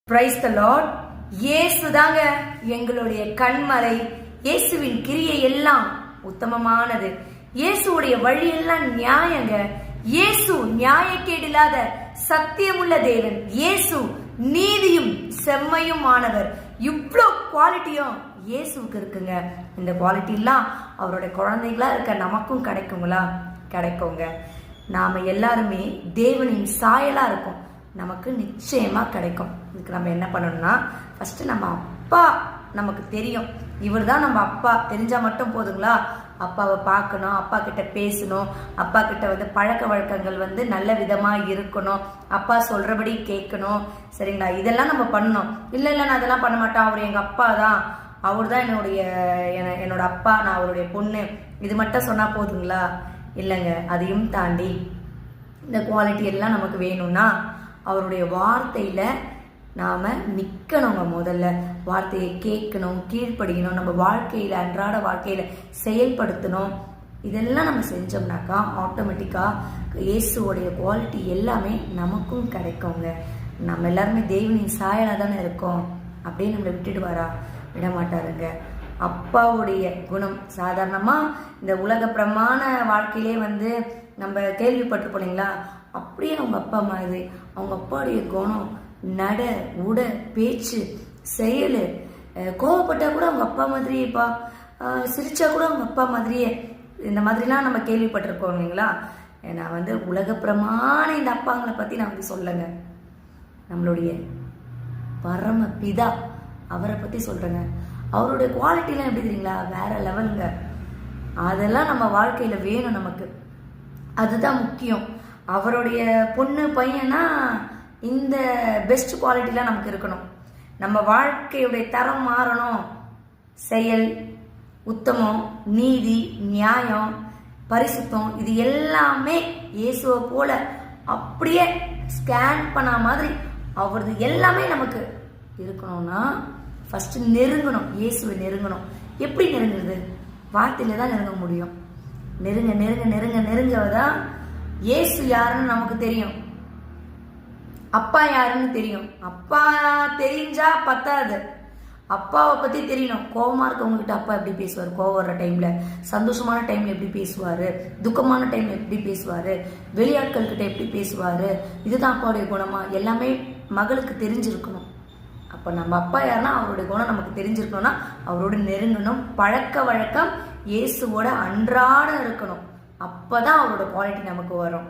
Praise the Lord. இயேசு தாங்க எங்களுடைய கண்மலை. இயேசுவின் கிரியை எல்லாம் உத்தமமானது. இயேசுடைய வழியெல்லாம் நியாயங்க. இயேசு நியாயக்கேடில்லாத சத்தியமுள்ள தேவன். இயேசு நீதியும் செம்மையும் ஆனவர். இவ்வளோ குவாலிட்டியும் இயேசுக்கு இருக்குங்க. இந்த குவாலிட்டி எல்லாம் அவருடைய குழந்தைகளா இருக்க நமக்கும் கிடைக்குங்களா? கிடைக்குங்க. நாம எல்லாருமே தேவனின் சாயலா இருக்கும். நமக்கு நிச்சயமா கிடைக்கும். இதுக்கு நம்ம என்ன பண்ணணும்னா, ஃபர்ஸ்ட் நம்ம அப்பா நமக்கு தெரியும். இவர் தான் நம்ம அப்பா தெரிஞ்சா மட்டும் போதுங்களா? அப்பாவை பார்க்கணும், அப்பா கிட்ட பேசணும், அப்பா கிட்ட பழக்க வழக்கங்கள் நல்ல விதமா இருக்கணும், அப்பா சொல்றபடி கேட்கணும். சரிங்களா? இதெல்லாம் நம்ம பண்ணணும். இல்லை நான் அதெல்லாம் பண்ண மாட்டேன், அவர் எங்க அப்பா தான், அவர் தான் என்னோட அப்பா, நான் அவருடைய பொண்ணு, இது மட்டும் சொன்னா போதுங்களா? இல்லைங்க. அதையும் தாண்டி இந்த குவாலிட்டி எல்லாம் நமக்கு வேணும்னா அவருடைய வார்த்தையில நாம நிக்கணுங்க. முதல்ல வார்த்தையை கேட்கணும், கீழ்ப்படிக்கணும், நம்ம வாழ்க்கையில அன்றாட வாழ்க்கையில செயல்படுத்தணும். இதெல்லாம் நம்ம செஞ்சோம்னாக்கா ஆட்டோமேட்டிக்கா இயேசுவோடைய குவாலிட்டி எல்லாமே நமக்கும் கிடைக்குங்க. நம்ம எல்லாருமே தேவனின் சாயலா தானே இருக்கோம். அப்படியே நம்மளை விட்டுடுவாரா? விட மாட்டாருங்க. அப்பாவுடைய குணம் சாதாரணமா இந்த உலக பிரமாண வாழ்க்கையிலே நம்ம கேள்விப்பட்டு போனீங்களா? அப்படியே அவங்க அப்பா மாதிரி. அவங்க அப்பாவுடைய குணம், நட, உட, பேச்சு, செயல், கோவப்பட்டா கூட அவங்க அப்பா மாதிரியேப்பா, சிரிச்சா கூட அவங்க அப்பா மாதிரியே. இந்த மாதிரிலாம் நம்ம கேள்விப்பட்டிருக்கோம் இல்லைங்களா? நான் உலக பிரமாண இந்த அப்பாங்களை பத்தி நான் சொல்லுங்க. நம்மளுடைய பரம பிதா அவரை பத்தி சொல்றேங்க. அவருடைய குவாலிட்டிலாம் எப்படி தெரியுங்களா? வேற லெவலுங்க. அதெல்லாம் நம்ம வாழ்க்கையில வேணும் நமக்கு. அதுதான் முக்கியம். அவருடைய பொண்ணு பையனா இந்த பெஸ்ட் குவாலிட்டிலாம் நமக்கு இருக்கணும். நம்ம வாழ்க்கையுடைய தரம் மாறணும். செயல், உத்தமம், நீதி, நியாயம், பரிசுத்தம், இது எல்லாமே இயேசுவை போல அப்படியே ஸ்கேன் பண்ண மாதிரி அவரது எல்லாமே நமக்கு இருக்கணும்னா ஃபர்ஸ்ட் நெருங்கணும். இயேசுவை நெருங்கணும். எப்படி நெருங்குறது? வார்த்தையில தான் நெருங்க முடியும். நெருங்க நெருங்க நெருங்க நெருங்கதான் இயேசு யாருன்னு நமக்கு தெரியும், அப்பா யாருன்னு தெரியும். அப்பா தெரிஞ்சா பத்தாது, அப்பாவை பத்தி தெரியணும். கோவமா இருக்கவங்க கிட்ட அப்பா எப்படி பேசுவார், கோவம் வர்ற டைம்ல, சந்தோஷமான டைம்ல எப்படி பேசுவாரு, துக்கமான டைம்ல எப்படி பேசுவாரு, வெளியாட்கள் கிட்ட எப்படி பேசுவாரு, இதுதான் அப்பாவுடைய குணமா, எல்லாமே மகளுக்கு தெரிஞ்சிருக்கணும். அப்ப நம்ம அப்பா யாருன்னா அவருடைய குணம் நமக்கு தெரிஞ்சிருக்கணும்னா அவரோட நெருங்கணும். பழக்க வழக்கம் இயேசுவோட அன்றாட இருக்கணும். அப்பதான் அவரோட குவாலிட்டி நமக்கு வரும்.